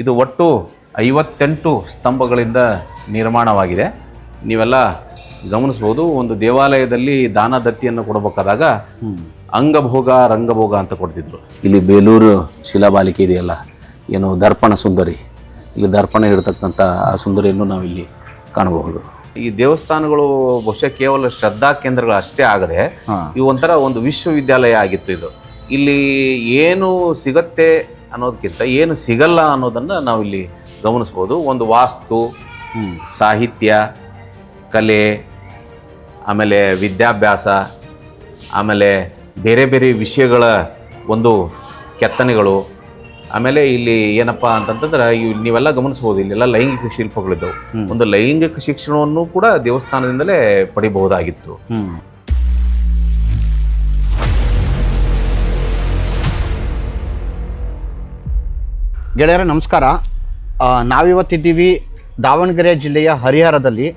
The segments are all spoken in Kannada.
ಇದು ಒಟ್ಟು 58 ಸ್ತಂಭಗಳಿಂದ ನಿರ್ಮಾಣವಾಗಿದೆ. ನೀವೆಲ್ಲ ಗಮನಿಸ್ಬೋದು, ಒಂದು ದೇವಾಲಯದಲ್ಲಿ ದಾನ ದತ್ತಿಯನ್ನು ಕೊಡಬೇಕಾದಾಗ ಅಂಗಭೋಗ ರಂಗಭೋಗ ಅಂತ ಕೊಡ್ತಿದ್ರು. ಇಲ್ಲಿ ಬೇಲೂರು ಶಿಲಾಬಾಲಿಕೆ ಇದೆಯಲ್ಲ, ಏನು ದರ್ಪಣ ಸುಂದರಿ, ಇಲ್ಲಿ ದರ್ಪಣ ಇರತಕ್ಕಂಥ ಆ ಸುಂದರಿಯನ್ನು ನಾವಿಲ್ಲಿ ಕಾಣಬಹುದು. ಈ ದೇವಸ್ಥಾನಗಳು ಬಹುಶಃ ಕೇವಲ ಶ್ರದ್ಧಾ ಕೇಂದ್ರಗಳು ಅಷ್ಟೇ ಆಗದೆ ಇವು ಒಂಥರ ಒಂದು ವಿಶ್ವವಿದ್ಯಾಲಯ ಆಗಿತ್ತು. ಇದು ಇಲ್ಲಿ ಏನು ಸಿಗತ್ತೆ ಅನ್ನೋದಕ್ಕಿಂತ ಏನು ಸಿಗಲ್ಲ ಅನ್ನೋದನ್ನು ನಾವಿಲ್ಲಿ ಗಮನಿಸ್ಬೋದು. ಒಂದು ವಾಸ್ತು, ಸಾಹಿತ್ಯ, ಕಲೆ, ಆಮೇಲೆ ವಿದ್ಯಾಭ್ಯಾಸ, ಆಮೇಲೆ ಬೇರೆ ಬೇರೆ ವಿಷಯಗಳ ಒಂದು ಕೆತ್ತನೆಗಳು, ಆಮೇಲೆ ಇಲ್ಲಿ ಏನಪ್ಪ ಅಂತಂತಂದ್ರೆ ನೀವೆಲ್ಲ ಗಮನಿಸ್ಬೋದು, ಇಲ್ಲೆಲ್ಲ ಲೈಂಗಿಕ ಶಿಲ್ಪಗಳಿದ್ದವು. ಒಂದು ಲೈಂಗಿಕ ಶಿಕ್ಷಣವನ್ನು ಕೂಡ ದೇವಸ್ಥಾನದಿಂದಲೇ ಪಡಿಬಹುದಾಗಿತ್ತು. ಗೆಳೆಯರ ನಮಸ್ಕಾರ. ನಾವಿವತ್ತಿದ್ದೀವಿ ದಾವಣಗೆರೆ ಜಿಲ್ಲೆಯ ಹರಿಹರದಲ್ಲಿ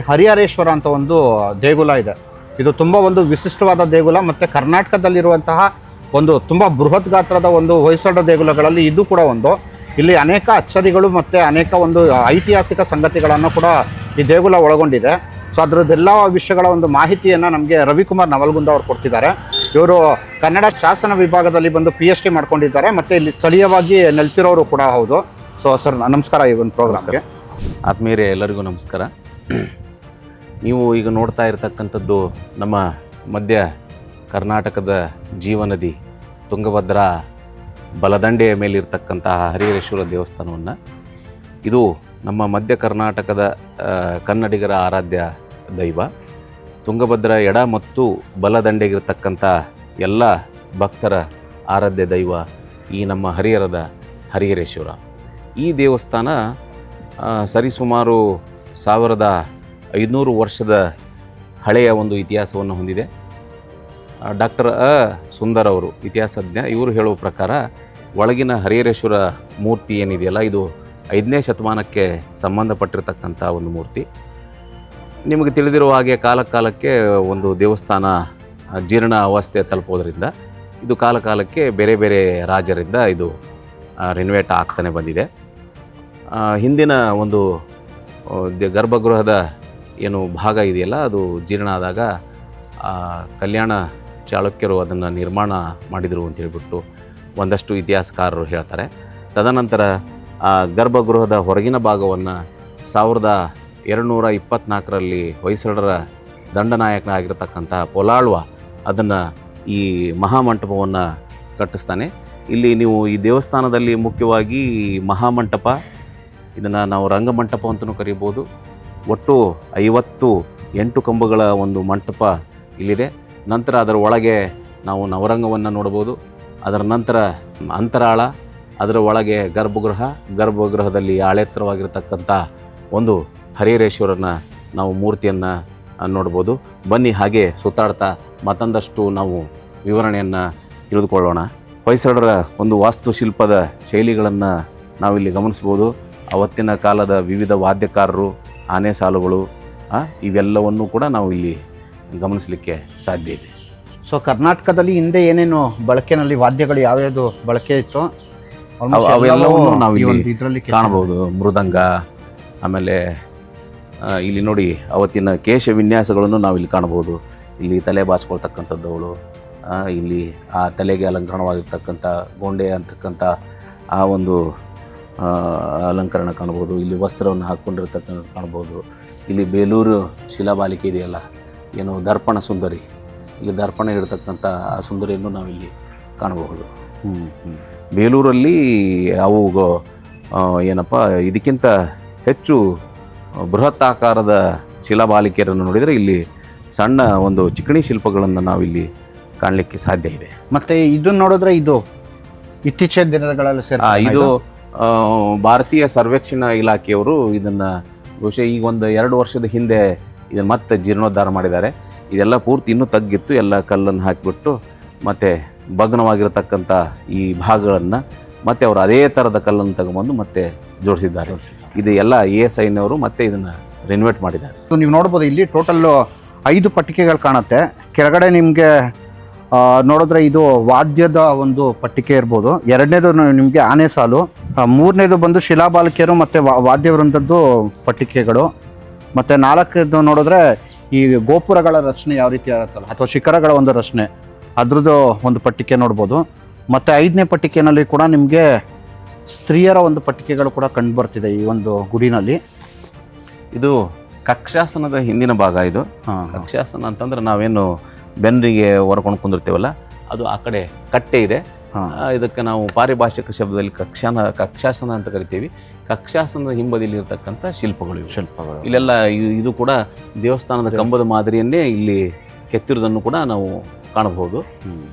ಹರಿಹರೇಶ್ವರ ಅಂತ ಒಂದು ದೇಗುಲ ಇದೆ. ಇದು ತುಂಬ ಒಂದು ವಿಶಿಷ್ಟವಾದ ದೇಗುಲ ಮತ್ತು ಕರ್ನಾಟಕದಲ್ಲಿರುವಂತಹ ಒಂದು ತುಂಬ ಬೃಹತ್ ಗಾತ್ರದ ಒಂದು ಹೊಯ್ಸಳ ದೇಗುಲಗಳಲ್ಲಿ ಇದು ಕೂಡ ಒಂದು. ಇಲ್ಲಿ ಅನೇಕ ಅಚ್ಚರಿಗಳು ಮತ್ತು ಅನೇಕ ಒಂದು ಐತಿಹಾಸಿಕ ಸಂಗತಿಗಳನ್ನು ಕೂಡ ಈ ದೇಗುಲ ಒಳಗೊಂಡಿದೆ. ಸೊ ಅದರದ್ದೆಲ್ಲ ವಿಷಯಗಳ ಒಂದು ಮಾಹಿತಿಯನ್ನು ನಮಗೆ ರವಿಕುಮಾರ್ ನವಲ್ಗುಂದ ಅವರು ಕೊಡ್ತಿದ್ದಾರೆ. ಇವರು ಕನ್ನಡ ಶಾಸನ ವಿಭಾಗದಲ್ಲಿ ಬಂದು PhD ಮಾಡ್ಕೊಂಡಿದ್ದಾರೆ ಮತ್ತು ಇಲ್ಲಿ ಸ್ಥಳೀಯವಾಗಿ ನೆಲೆಸಿರೋರು ಕೂಡ ಹೌದು. ಸೊ ಸರ್ ನಮಸ್ಕಾರ ಈ ಒಂದು ಪ್ರೋಗ್ರಾಮ್ಗೆ. ಆತ್ಮೀಯರೇ ಎಲ್ಲರಿಗೂ ನಮಸ್ಕಾರ. ನೀವು ಈಗ ನೋಡ್ತಾ ಇರತಕ್ಕಂಥದ್ದು ನಮ್ಮ ಮಧ್ಯ ಕರ್ನಾಟಕದ ಜೀವನದಿ ತುಂಗಭದ್ರಾ ಬಲದಂಡೆಯ ಮೇಲಿರ್ತಕ್ಕಂತಹ ಹರಿಹರೇಶ್ವರ ದೇವಸ್ಥಾನವನ್ನು. ಇದು ನಮ್ಮ ಮಧ್ಯ ಕರ್ನಾಟಕದ ಕನ್ನಡಿಗರ ಆರಾಧ್ಯ ದೈವ. ತುಂಗಭದ್ರಾ ಎಡ ಮತ್ತು ಬಲದಂಡೆಗಿರ್ತಕ್ಕಂಥ ಎಲ್ಲ ಭಕ್ತರ ಆರಾಧ್ಯ ದೈವ ಈ ನಮ್ಮ ಹರಿಹರದ ಹರಿಹರೇಶ್ವರ. ಈ ದೇವಸ್ಥಾನ ಸರಿಸುಮಾರು 1500 ವರ್ಷದ ಹಳೆಯ ಒಂದು ಇತಿಹಾಸವನ್ನು ಹೊಂದಿದೆ. ಡಾಕ್ಟರ್ ಸುಂದರ್ ಅವರು ಇತಿಹಾಸಜ್ಞ, ಇವರು ಹೇಳುವ ಪ್ರಕಾರ ಒಳಗಿನ ಹರಿಹರೇಶ್ವರ ಮೂರ್ತಿ ಏನಿದೆಯಲ್ಲ, ಇದು 5ನೇ ಶತಮಾನಕ್ಕೆ ಸಂಬಂಧಪಟ್ಟಿರ್ತಕ್ಕಂಥ ಒಂದು ಮೂರ್ತಿ. ನಿಮಗೆ ತಿಳಿದಿರುವ ಹಾಗೆ ಕಾಲಕ್ಕೆ ಒಂದು ದೇವಸ್ಥಾನ ಜೀರ್ಣ ಅವಸ್ಥೆ ತಲುಪೋದ್ರಿಂದ ಇದು ಕಾಲಕ್ಕೆ ಬೇರೆ ಬೇರೆ ರಾಜರಿಂದ ಇದು ರಿನೋವೇಟ್ ಆಗ್ತಾನೆ ಬಂದಿದೆ. ಹಿಂದಿನ ಒಂದು ಗರ್ಭಗೃಹದ ಏನು ಭಾಗ ಇದೆಯಲ್ಲ, ಅದು ಜೀರ್ಣ ಆದಾಗ ಕಲ್ಯಾಣ ಚಾಳುಕ್ಯರು ಅದನ್ನು ನಿರ್ಮಾಣ ಮಾಡಿದರು ಅಂತ ಹೇಳಿಬಿಟ್ಟು ಒಂದಷ್ಟು ಇತಿಹಾಸಕಾರರು ಹೇಳ್ತಾರೆ. ತದನಂತರ ಆ ಗರ್ಭಗೃಹದ ಹೊರಗಿನ ಭಾಗವನ್ನು 1224ರಲ್ಲಿ ಹೊಯ್ಸಳರ ದಂಡನಾಯಕನಾಗಿರ್ತಕ್ಕಂಥ ಪೊಲಾಳ್ವ ಅದನ್ನು ಈ ಮಹಾಮಂಟಪವನ್ನು ಕಟ್ಟಿಸ್ತಾನೆ. ಇಲ್ಲಿ ನೀವು ಈ ದೇವಸ್ಥಾನದಲ್ಲಿ ಮುಖ್ಯವಾಗಿ ಮಹಾಮಂಟಪ, ಇದನ್ನು ನಾವು ರಂಗಮಂಟಪ ಅಂತಲೂ ಕರೀಬೋದು. ಒಟ್ಟು 58 ಕಂಬಗಳ ಒಂದು ಮಂಟಪ ಇಲ್ಲಿದೆ. ನಂತರ ಅದರ ಒಳಗೆ ನಾವು ನವರಂಗವನ್ನು ನೋಡ್ಬೋದು. ಅದರ ನಂತರ ಅಂತರಾಳ, ಅದರ ಒಳಗೆ ಗರ್ಭಗೃಹದಲ್ಲಿ ಆಳೆತ್ತರವಾಗಿರ್ತಕ್ಕಂಥ ಒಂದು ಹರಿಹರೇಶ್ವರನ ನಾವು ಮೂರ್ತಿಯನ್ನು ನೋಡ್ಬೋದು. ಬನ್ನಿ ಹಾಗೆ ಸುತ್ತಾಡ್ತಾ ಮತ್ತೊಂದಷ್ಟು ನಾವು ವಿವರಣೆಯನ್ನು ತಿಳಿದುಕೊಳ್ಳೋಣ. ಹೊಯ್ಸಳರ ಒಂದು ವಾಸ್ತುಶಿಲ್ಪದ ಶೈಲಿಗಳನ್ನು ನಾವಿಲ್ಲಿ ಗಮನಿಸ್ಬೋದು. ಅವತ್ತಿನ ಕಾಲದ ವಿವಿಧ ವಾದ್ಯಕಾರರು, ಆನೆ ಸಾಲುಗಳು, ಇವೆಲ್ಲವನ್ನೂ ಕೂಡ ನಾವು ಇಲ್ಲಿ ಗಮನಿಸಲಿಕ್ಕೆ ಸಾಧ್ಯ ಇದೆ. ಸೊ ಕರ್ನಾಟಕದಲ್ಲಿ ಹಿಂದೆ ಏನೇನು ಬಳಕೆನಲ್ಲಿ ವಾದ್ಯಗಳು ಯಾವ್ಯಾವುದು ಬಳಕೆ ಇತ್ತು ಅವೆಲ್ಲವನ್ನು ನಾವು ಇಲ್ಲಿ ಕಾಣಬಹುದು. ಮೃದಂಗ, ಆಮೇಲೆ ಇಲ್ಲಿ ನೋಡಿ ಅವತ್ತಿನ ಕೇಶ ವಿನ್ಯಾಸಗಳನ್ನು ನಾವು ಇಲ್ಲಿ ಕಾಣಬಹುದು. ಇಲ್ಲಿ ತಲೆ ಬಾಚ್ಕೊಳ್ತಕ್ಕಂಥದ್ದವಳು, ಇಲ್ಲಿ ಆ ತಲೆಗೆ ಅಲಂಕರಣವಾಗಿರ್ತಕ್ಕಂಥ ಗೊಂಡೆ ಅಂತಕ್ಕಂಥ ಆ ಒಂದು ಅಲಂಕರಣ ಕಾಣ್ಬೋದು. ಇಲ್ಲಿ ವಸ್ತ್ರವನ್ನು ಹಾಕ್ಕೊಂಡಿರ್ತಕ್ಕಂಥ ಕಾಣ್ಬೋದು. ಇಲ್ಲಿ ಬೇಲೂರು ಶಿಲಾಬಾಲಿಕೆ ಇದೆಯಲ್ಲ, ಏನು ದರ್ಪಣ ಸುಂದರಿ, ಇಲ್ಲಿ ದರ್ಪಣ ಇರತಕ್ಕಂಥ ಆ ಸುಂದರಿಯನ್ನು ನಾವಿಲ್ಲಿ ಕಾಣಬಹುದು. ಬೇಲೂರಲ್ಲಿ ಅವು ಏನಪ್ಪ ಇದಕ್ಕಿಂತ ಹೆಚ್ಚು ಬೃಹತ್ ಆಕಾರದ ಶಿಲಾಬಾಲಿಕೆಯರನ್ನು ನೋಡಿದರೆ ಇಲ್ಲಿ ಸಣ್ಣ ಒಂದು ಚಿಕಣಿ ಶಿಲ್ಪಗಳನ್ನು ನಾವಿಲ್ಲಿ ಕಾಣಲಿಕ್ಕೆ ಸಾಧ್ಯ ಇದೆ. ಮತ್ತು ಇದನ್ನು ನೋಡಿದ್ರೆ ಇದು ಇತ್ತೀಚಿನ ದಿನಗಳಲ್ಲಿ ಇದು ಭಾರತೀಯ ಸರ್ವೇಕ್ಷಣಾ ಇಲಾಖೆಯವರು ಇದನ್ನು ಬಹುಶಃ ಈಗ ಒಂದು 2 ವರ್ಷದ ಹಿಂದೆ ಇದನ್ನು ಮತ್ತೆ ಜೀರ್ಣೋದ್ಧಾರ ಮಾಡಿದ್ದಾರೆ. ಇದೆಲ್ಲ ಪೂರ್ತಿ ಇನ್ನೂ ತಗ್ಗಿತ್ತು, ಎಲ್ಲ ಕಲ್ಲನ್ನು ಹಾಕಿಬಿಟ್ಟು ಮತ್ತು ಭಗ್ನವಾಗಿರತಕ್ಕಂಥ ಈ ಭಾಗಗಳನ್ನು ಮತ್ತು ಅವರು ಅದೇ ಥರದ ಕಲ್ಲನ್ನು ತಗೊಂಬಂದು ಮತ್ತೆ ಜೋಡಿಸಿದ್ದಾರೆ. ಇದು ಎಲ್ಲ ASIನವರು ಮತ್ತೆ ಇದನ್ನು ರಿನೋವೇಟ್ ಮಾಡಿದ್ದಾರೆ. ನೀವು ನೋಡ್ಬೋದು ಇಲ್ಲಿ ಟೋಟಲ್ಲು 5 ಪಟ್ಟಿಕೆಗಳು ಕಾಣುತ್ತೆ. ಕೆಳಗಡೆ ನಿಮಗೆ ನೋಡಿದ್ರೆ ಇದು ವಾದ್ಯದ ಒಂದು ಪಟ್ಟಿಕೆ ಇರ್ಬೋದು. ಎರಡನೇದು ನಿಮಗೆ ಆನೆ ಸಾಲು, ಮೂರನೇದು ಬಂದು ಶಿಲಾಬಾಲಕಿಯರು ಮತ್ತು ವಾದ್ಯ ವೃಂದದ್ದು ಪಟ್ಟಿಕೆಗಳು, ಮತ್ತು ನಾಲ್ಕನೇದು ನೋಡಿದ್ರೆ ಈ ಗೋಪುರಗಳ ರಚನೆ ಯಾವ ರೀತಿ ಇರುತ್ತಲ್ಲ ಅಥವಾ ಶಿಖರಗಳ ಒಂದು ರಚನೆ ಅದ್ರದ್ದು ಒಂದು ಪಟ್ಟಿಕೆ ನೋಡ್ಬೋದು. ಮತ್ತು 5ನೇ ಪಟ್ಟಿಕೆಯಲ್ಲಿ ಕೂಡ ನಿಮಗೆ ಸ್ತ್ರೀಯರ ಒಂದು ಪಟ್ಟಿಕೆಗಳು ಕೂಡ ಕಂಡು ಬರ್ತಿದೆ ಈ ಒಂದು ಗುಡಿನಲ್ಲಿ. ಇದು ಕಕ್ಷಾಸನದ ಹಿಂದಿನ ಭಾಗ. ಇದು ಕಕ್ಷಾಸನ ಅಂತಂದ್ರೆ ನಾವೇನು ಬೆನ್ನಿಗೆ ಹೊರಕೊಂಡು ಕುಂದಿರ್ತೀವಲ್ಲ, ಅದು ಆ ಕಡೆ ಕಟ್ಟೆ ಇದೆ. ಇದಕ್ಕೆ ನಾವು ಪಾರಿಭಾಷಿಕ ಶಬ್ದದಲ್ಲಿ ಕಕ್ಷಾಸನ ಅಂತ ಕರಿತೀವಿ. ಕಕ್ಷಾಸನದ ಹಿಂಬದಿಯಲ್ಲಿ ಇರತಕ್ಕಂಥ ಶಿಲ್ಪಗಳು ಇಲ್ಲೆಲ್ಲ ಇದು ಕೂಡ ದೇವಸ್ಥಾನದ ಕಂಬದ ಮಾದರಿಯನ್ನೇ ಇಲ್ಲಿ ಕೆತ್ತಿರುವುದನ್ನು ಕೂಡ ನಾವು ಕಾಣಬಹುದು.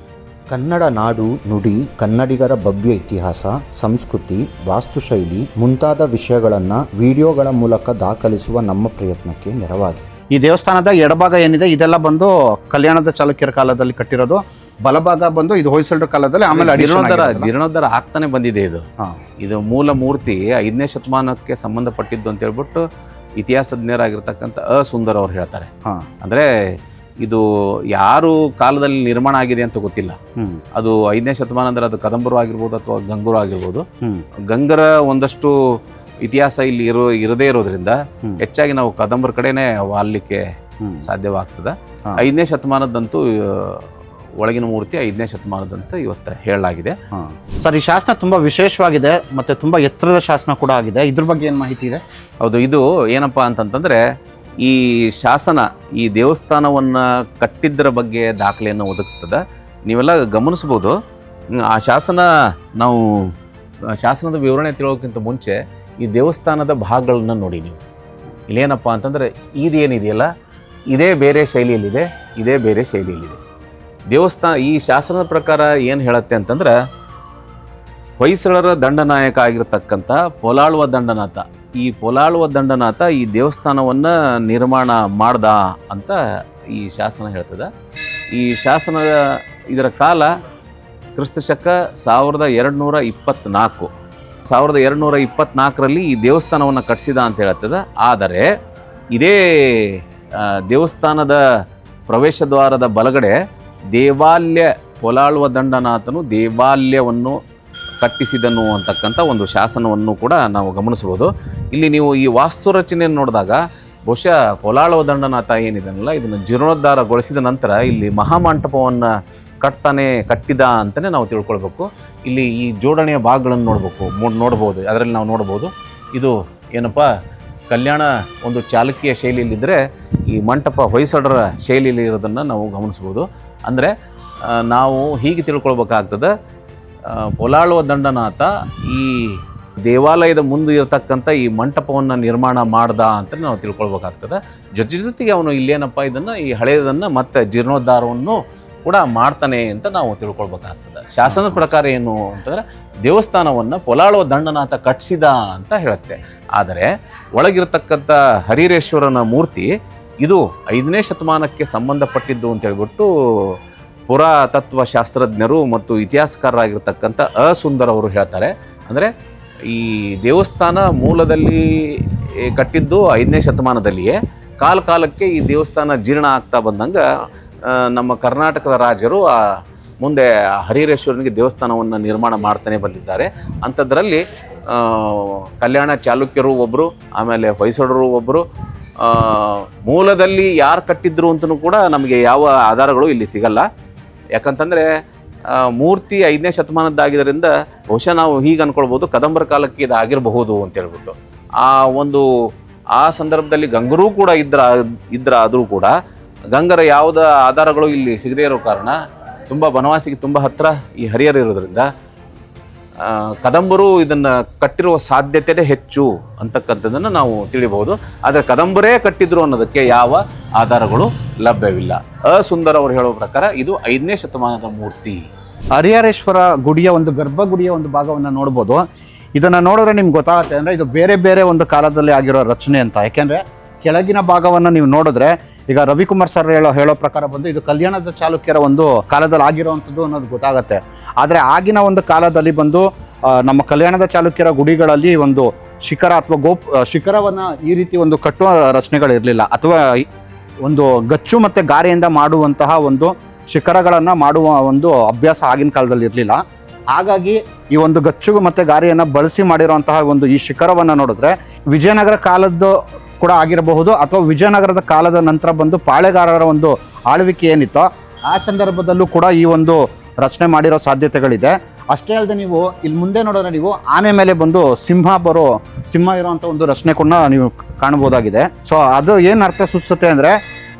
ಕನ್ನಡ ನಾಡು ನುಡಿ, ಕನ್ನಡಿಗರ ಭವ್ಯ ಇತಿಹಾಸ, ಸಂಸ್ಕೃತಿ, ವಾಸ್ತುಶೈಲಿ ಮುಂತಾದ ವಿಷಯಗಳನ್ನು ವಿಡಿಯೋಗಳ ಮೂಲಕ ದಾಖಲಿಸುವ ನಮ್ಮ ಪ್ರಯತ್ನಕ್ಕೆ ನೆರವಾಗಿ. ಈ ದೇವಸ್ಥಾನದ ಎಡಭಾಗ ಏನಿದೆ ಇದೆಲ್ಲ ಬಂದು ಕಲ್ಯಾಣದ ಚಾಲುಕ್ಯರ ಕಾಲದಲ್ಲಿ ಕಟ್ಟಿರೋದು, ಬಲಭಾಗ ಬಂದು ಇದು ಹೊಯ್ಸಳರ ಕಾಲದಲ್ಲಿ ಆಮೇಲೆ ಜೀರ್ಣೋದ್ಧಾರ ಆಗ್ತಾನೆ ಬಂದಿದೆ. ಇದು ಮೂಲ ಮೂರ್ತಿ 5ನೇ ಶತಮಾನಕ್ಕೆ ಸಂಬಂಧಪಟ್ಟಿದ್ದು ಅಂತ ಹೇಳ್ಬಿಟ್ಟು ಇತಿಹಾಸಜ್ಞರಾಗಿರ್ತಕ್ಕಂಥ ಸುಂದರ್ ಅವ್ರು ಹೇಳ್ತಾರೆ. ಅಂದ್ರೆ ಇದು ಯಾರು ಕಾಲದಲ್ಲಿ ನಿರ್ಮಾಣ ಆಗಿದೆ ಅಂತ ಗೊತ್ತಿಲ್ಲ. ಅದು 5ನೇ ಶತಮಾನ ಅಂದ್ರೆ ಅದು ಕದಂಬರು ಆಗಿರ್ಬೋದು ಅಥವಾ ಗಂಗರು ಆಗಿರ್ಬೋದು. ಗಂಗರ ಒಂದಷ್ಟು ಇತಿಹಾಸ ಇಲ್ಲಿ ಇರದೇ ಇರೋದ್ರಿಂದ ಹೆಚ್ಚಾಗಿ ನಾವು ಕದಂಬರ ಕಡೆನೆ ವಾಲಿಕ್ಕೆ ಸಾಧ್ಯವಾಗ್ತದೆ. 5ನೇ ಶತಮಾನದಂತೂ ಒಳಗಿನ ಮೂರ್ತಿ 5ನೇ ಶತಮಾನದಂತ ಇವತ್ತು ಹೇಳಲಾಗಿದೆ. ಸರ್, ಈ ಶಾಸನ ತುಂಬಾ ವಿಶೇಷವಾಗಿದೆ ಮತ್ತೆ ತುಂಬಾ ಎತ್ತರದ ಶಾಸನ ಕೂಡ ಆಗಿದೆ. ಇದ್ರ ಬಗ್ಗೆ ಏನು ಮಾಹಿತಿ ಇದೆ? ಹೌದು, ಇದು ಏನಪ್ಪಾ ಅಂತಂತಂದ್ರೆ ಈ ಶಾಸನ ಈ ದೇವಸ್ಥಾನವನ್ನು ಕಟ್ಟಿದ್ದರ ಬಗ್ಗೆ ದಾಖಲೆಯನ್ನು ಒದಗಿಸ್ತದೆ. ನೀವೆಲ್ಲ ಗಮನಿಸ್ಬೋದು. ಆ ಶಾಸನ ನಾವು ಶಾಸನದ ವಿವರಣೆ ತಿಳೋಕ್ಕಿಂತ ಮುಂಚೆ ಈ ದೇವಸ್ಥಾನದ ಭಾಗಗಳನ್ನ ನೋಡಿ ನೀವು. ಇಲ್ಲೇನಪ್ಪ ಅಂತಂದರೆ ಇದೇನಿದೆಯಲ್ಲ ಇದೇ ಬೇರೆ ಶೈಲಿಯಲ್ಲಿದೆ, ಇದೇ ಬೇರೆ ಶೈಲಿಯಲ್ಲಿದೆ. ದೇವಸ್ಥಾನ ಈ ಶಾಸನದ ಪ್ರಕಾರ ಏನು ಹೇಳುತ್ತೆ ಅಂತಂದ್ರೆ ಹೊಯ್ಸಳರ ದಂಡನಾಯಕ ಆಗಿರತಕ್ಕಂಥ ಪೊಲಾಳುವ ದಂಡನಾಥ, ಈ ಪೊಲಾಳುವ ದಂಡನಾಥ ಈ ದೇವಸ್ಥಾನವನ್ನು ನಿರ್ಮಾಣ ಮಾಡ್ದ ಅಂತ ಈ ಶಾಸನ ಹೇಳ್ತದೆ. ಈ ಶಾಸನದ ಇದರ ಕಾಲ ಕ್ರಿಸ್ತಶಕ 1224. 1224ರಲ್ಲಿ ಈ ದೇವಸ್ಥಾನವನ್ನು ಕಟ್ಟಿಸಿದ ಅಂತ ಹೇಳ್ತದೆ. ಆದರೆ ಇದೇ ದೇವಸ್ಥಾನದ ಪ್ರವೇಶ ದ್ವಾರದ ಬಲಗಡೆ ದೇವಾಲ್ಯ ಪೊಲಾಳುವ ದಂಡನಾಥನು ದೇವಾಲ್ಯವನ್ನು ಕಟ್ಟಿಸಿದನು ಅಂತಕ್ಕಂಥ ಒಂದು ಶಾಸನವನ್ನು ಕೂಡ ನಾವು ಗಮನಿಸಬಹುದು. ಇಲ್ಲಿ ನೀವು ಈ ವಾಸ್ತು ರಚನೆಯನ್ನು ನೋಡಿದಾಗ ಬಹುಶಃ ಪೊಲಾಳುವ ದಂಡನಾಥ ಏನಿದನಲ್ಲ ಇದನ್ನು ಜೀರ್ಣೋದ್ಧಾರಗೊಳಿಸಿದ ನಂತರ ಇಲ್ಲಿ ಮಹಾಮಂಟಪವನ್ನು ಕಟ್ಟಿದ ಅಂತಲೇ ನಾವು ತಿಳ್ಕೊಳ್ಬೇಕು. ಇಲ್ಲಿ ಈ ಜೋಡಣೆಯ ಭಾಗಗಳನ್ನು ನೋಡ್ಬೋದು. ಅದರಲ್ಲಿ ನಾವು ನೋಡ್ಬೋದು ಇದು ಏನಪ್ಪ ಕಲ್ಯಾಣ ಒಂದು ಚಾಲುಕ್ಯ ಶೈಲಿಯಲ್ಲಿದ್ದರೆ ಈ ಮಂಟಪ ಹೊಯ್ಸಳರ ಶೈಲಿಯಲ್ಲಿ ಇರೋದನ್ನು ನಾವು ಗಮನಿಸ್ಬೋದು. ಅಂದರೆ ನಾವು ಹೀಗೆ ತಿಳ್ಕೊಳ್ಬೇಕಾಗ್ತದೆ, ಪೊಲಾಳುವ ದಂಡನಾಥ ಈ ದೇವಾಲಯದ ಮುಂದೆ ಇರತಕ್ಕಂಥ ಈ ಮಂಟಪವನ್ನು ನಿರ್ಮಾಣ ಮಾಡ್ದ ಅಂತ ನಾವು ತಿಳ್ಕೊಳ್ಬೇಕಾಗ್ತದೆ. ಜೊತೆಗೆ ಅವನು ಇಲ್ಲೇನಪ್ಪ ಇದನ್ನು ಈ ಹಳೆಯದನ್ನು ಮತ್ತೆ ಜೀರ್ಣೋದ್ಧಾರವನ್ನು ಕೂಡ ಮಾಡ್ತಾನೆ ಅಂತ ನಾವು ತಿಳ್ಕೊಳ್ಬೇಕಾಗ್ತದೆ. ಶಾಸನದ ಪ್ರಕಾರ ಏನು ಅಂತಂದರೆ ದೇವಸ್ಥಾನವನ್ನು ಪೊಲಾಳುವ ದಂಡನಾಥ ಕಟ್ಟಿಸಿದ ಅಂತ ಹೇಳುತ್ತೆ. ಆದರೆ ಒಳಗಿರತಕ್ಕಂಥ ಹರಿಹರೇಶ್ವರನ ಮೂರ್ತಿ ಇದು 5ನೇ ಶತಮಾನಕ್ಕೆ ಸಂಬಂಧಪಟ್ಟಿದ್ದು ಅಂತ ಹೇಳ್ಬಿಟ್ಟು ಪುರಾತತ್ವ ಶಾಸ್ತ್ರಜ್ಞರು ಮತ್ತು ಇತಿಹಾಸಕಾರರಾಗಿರ್ತಕ್ಕಂಥ ಸುಂದರ್ ಅವರು ಹೇಳ್ತಾರೆ. ಅಂದರೆ ಈ ದೇವಸ್ಥಾನ ಮೂಲದಲ್ಲಿ ಕಟ್ಟಿದ್ದು 5ನೇ ಶತಮಾನದಲ್ಲಿಯೇ, ಕಾಲಕ್ಕೆ ಈ ದೇವಸ್ಥಾನ ಜೀರ್ಣ ಆಗ್ತಾ ಬಂದಂಗೆ ನಮ್ಮ ಕರ್ನಾಟಕದ ರಾಜರು ಮುಂದೆ ಹರಿಹರೇಶ್ವರನಿಗೆ ದೇವಸ್ಥಾನವನ್ನು ನಿರ್ಮಾಣ ಮಾಡ್ತಾನೆ ಬಂದಿದ್ದಾರೆ. ಅಂಥದ್ರಲ್ಲಿ ಕಲ್ಯಾಣ ಚಾಲುಕ್ಯರು ಒಬ್ಬರು, ಆಮೇಲೆ ಹೊಯ್ಸಳರು ಒಬ್ಬರು, ಮೂಲದಲ್ಲಿ ಯಾರು ಕಟ್ಟಿದ್ರು ಅಂತಲೂ ಕೂಡ ನಮಗೆ ಯಾವ ಆಧಾರಗಳು ಇಲ್ಲಿ ಸಿಗಲ್ಲ. ಯಾಕಂತಂದರೆ ಮೂರ್ತಿ 5ನೇ ಶತಮಾನದ್ದಾಗಿದ್ದರಿಂದ ಬಹುಶಃ ನಾವು ಹೀಗೆ ಅಂದ್ಕೊಳ್ಬೋದು ಕದಂಬರ ಕಾಲಕ್ಕೆ ಇದು ಆಗಿರಬಹುದು ಅಂತ ಹೇಳ್ಬಿಟ್ಟು. ಆ ಸಂದರ್ಭದಲ್ಲಿ ಗಂಗರೂ ಕೂಡ ಆದರೂ ಕೂಡ ಗಂಗರ ಯಾವುದ ಆಧಾರಗಳು ಇಲ್ಲಿ ಸಿಗದೇ ಇರೋ ಕಾರಣ ತುಂಬ ಬನವಾಸಿಗೆ ತುಂಬ ಹತ್ತಿರ ಈ ಹರಿಹರ ಇರೋದ್ರಿಂದ ಕದಂಬರು ಇದನ್ನು ಕಟ್ಟಿರುವ ಸಾಧ್ಯತೆ ಹೆಚ್ಚು ಅಂತಕ್ಕಂಥದ್ದನ್ನು ನಾವು ತಿಳಿಬಹುದು. ಆದರೆ ಕದಂಬರೇ ಕಟ್ಟಿದ್ರು ಅನ್ನೋದಕ್ಕೆ ಯಾವ ಆಧಾರಗಳು ಲಭ್ಯವಿಲ್ಲ. ಸುಂದರ್ ಅವರು ಹೇಳೋ ಪ್ರಕಾರ ಇದು 5ನೇ ಶತಮಾನದ ಮೂರ್ತಿ. ಹರಿಹರೇಶ್ವರ ಗುಡಿಯ ಒಂದು ಗರ್ಭಗುಡಿಯ ಒಂದು ಭಾಗವನ್ನು ನೋಡ್ಬೋದು. ಇದನ್ನು ನೋಡಿದ್ರೆ ನಿಮ್ಗೆ ಗೊತ್ತಾಗುತ್ತೆ ಅಂದರೆ ಇದು ಬೇರೆ ಬೇರೆ ಒಂದು ಕಾಲದಲ್ಲಿ ಆಗಿರೋ ರಚನೆ ಅಂತ. ಯಾಕೆಂದರೆ ಕೆಳಗಿನ ಭಾಗವನ್ನು ನೀವು ನೋಡಿದ್ರೆ ಈಗ ರವಿಕುಮಾರ್ ಸರ್ ಹೇಳೋ ಪ್ರಕಾರ ಬಂದು ಇದು ಕಲ್ಯಾಣದ ಚಾಲುಕ್ಯರ ಒಂದು ಕಾಲದಲ್ಲಿ ಆಗಿರೋವಂಥದ್ದು ಅನ್ನೋದು ಗೊತ್ತಾಗುತ್ತೆ. ಆದರೆ ಆಗಿನ ಒಂದು ಕಾಲದಲ್ಲಿ ಬಂದು ನಮ್ಮ ಕಲ್ಯಾಣದ ಚಾಲುಕ್ಯರ ಗುಡಿಗಳಲ್ಲಿ ಒಂದು ಶಿಖರ ಅಥವಾ ಶಿಖರವನ್ನು ಈ ರೀತಿ ಒಂದು ಕಟ್ಟುವ ರಚನೆಗಳಿರಲಿಲ್ಲ. ಅಥವಾ ಒಂದು ಗಚ್ಚು ಮತ್ತು ಗಾರೆಯಿಂದ ಮಾಡುವಂತಹ ಒಂದು ಶಿಖರಗಳನ್ನು ಮಾಡುವ ಒಂದು ಅಭ್ಯಾಸ ಆಗಿನ ಕಾಲದಲ್ಲಿ ಇರಲಿಲ್ಲ. ಹಾಗಾಗಿ ಈ ಒಂದು ಗಚ್ಚು ಮತ್ತು ಗಾರೆಯನ್ನು ಬಳಸಿ ಮಾಡಿರುವಂತಹ ಒಂದು ಈ ಶಿಖರವನ್ನು ನೋಡಿದ್ರೆ ವಿಜಯನಗರ ಕಾಲದ್ದು ಕೂಡ ಆಗಿರಬಹುದು, ಅಥವಾ ವಿಜಯನಗರದ ಕಾಲದ ನಂತರ ಬಂದು ಪಾಳೆಗಾರರ ಒಂದು ಆಳ್ವಿಕೆ ಏನಿತ್ತೋ ಆ ಸಂದರ್ಭದಲ್ಲೂ ಕೂಡ ಈ ಒಂದು ರಚನೆ ಮಾಡಿರೋ ಸಾಧ್ಯತೆಗಳಿದೆ. ಅಷ್ಟೇ ಅಲ್ಲದೆ ನೀವು ಇಲ್ಲಿ ಮುಂದೆ ನೋಡಿದ್ರೆ ನೀವು ಆನೆ ಮೇಲೆ ಬಂದು ಸಿಂಹ ಇರುವಂಥ ಒಂದು ರಚನೆ ಕೂಡ ನೀವು ಕಾಣಬಹುದಾಗಿದೆ. ಸೊ ಅದು ಏನು ಅರ್ಥ ಸೂಚಿಸುತ್ತೆ ಅಂದರೆ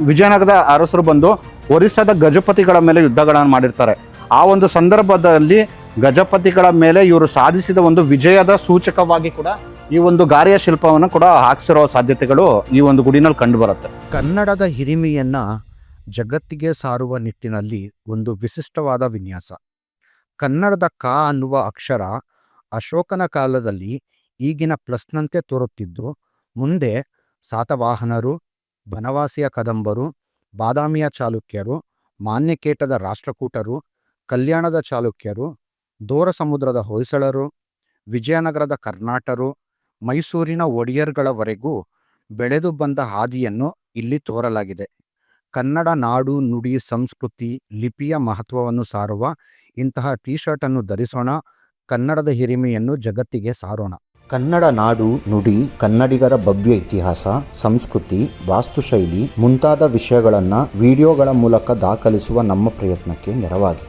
ವಿಜಯನಗರದ ಅರಸರು ಬಂದು ಒರಿಸ್ಸಾದ ಗಜಪತಿಗಳ ಮೇಲೆ ಯುದ್ಧಗಳನ್ನು ಮಾಡಿರ್ತಾರೆ. ಆ ಒಂದು ಸಂದರ್ಭದಲ್ಲಿ ಗಜಪತಿಗಳ ಮೇಲೆ ಇವರು ಸಾಧಿಸಿದ ಒಂದು ವಿಜಯದ ಸೂಚಕವಾಗಿ ಕೂಡ ಈ ಒಂದು ಗಾರೆಯ ಶಿಲ್ಪವನ್ನು ಕೂಡ ಹಾಕ್ಸಿರೋ ಸಾಧ್ಯತೆಗಳು ಈ ಒಂದು ಗುಡಿನಲ್ಲಿ ಕಂಡು ಬರುತ್ತೆ. ಕನ್ನಡದ ಹಿರಿಮೆಯನ್ನು ಜಗತ್ತಿಗೆ ಸಾರುವ ನಿಟ್ಟಿನಲ್ಲಿ ಒಂದು ವಿಶಿಷ್ಟವಾದ ವಿನ್ಯಾಸ. ಕನ್ನಡದ ಕ ಅನ್ನುವ ಅಕ್ಷರ ಅಶೋಕನ ಕಾಲದಲ್ಲಿ ಈಗಿನ ಪ್ಲಸ್ನಂತೆ ತೋರುತ್ತಿದ್ದು, ಮುಂದೆ ಸಾತವಾಹನರು, ಬನವಾಸಿಯ ಕದಂಬರು, ಬಾದಾಮಿಯ ಚಾಲುಕ್ಯರು, ಮಾನ್ಯಕೇಟದ ರಾಷ್ಟ್ರಕೂಟರು, ಕಲ್ಯಾಣದ ಚಾಲುಕ್ಯರು, ದೋರ ಸಮುದ್ರದ ಹೊಯ್ಸಳರು, ವಿಜಯನಗರದ ಕರ್ನಾಟರು, ಮೈಸೂರಿನ ಒಡೆಯರ್ಗಳವರೆಗೂ ಬೆಳೆದು ಬಂದ ಹಾದಿಯನ್ನು ಇಲ್ಲಿ ತೋರಲಾಗಿದೆ. ಕನ್ನಡ ನಾಡು, ನುಡಿ, ಸಂಸ್ಕೃತಿ, ಲಿಪಿಯ ಮಹತ್ವವನ್ನು ಸಾರುವ ಇಂತಹ ಟೀ ಶರ್ಟನ್ನು ಧರಿಸೋಣ. ಕನ್ನಡದ ಹಿರಿಮೆಯನ್ನು ಜಗತ್ತಿಗೆ ಸಾರೋಣ. ಕನ್ನಡ ನಾಡು, ನುಡಿ, ಕನ್ನಡಿಗರ ಭವ್ಯ ಇತಿಹಾಸ, ಸಂಸ್ಕೃತಿ, ವಾಸ್ತುಶೈಲಿ ಮುಂತಾದ ವಿಷಯಗಳನ್ನು ವಿಡಿಯೋಗಳ ಮೂಲಕ ದಾಖಲಿಸುವ ನಮ್ಮ ಪ್ರಯತ್ನಕ್ಕೆ ನೆರವಾಗಿ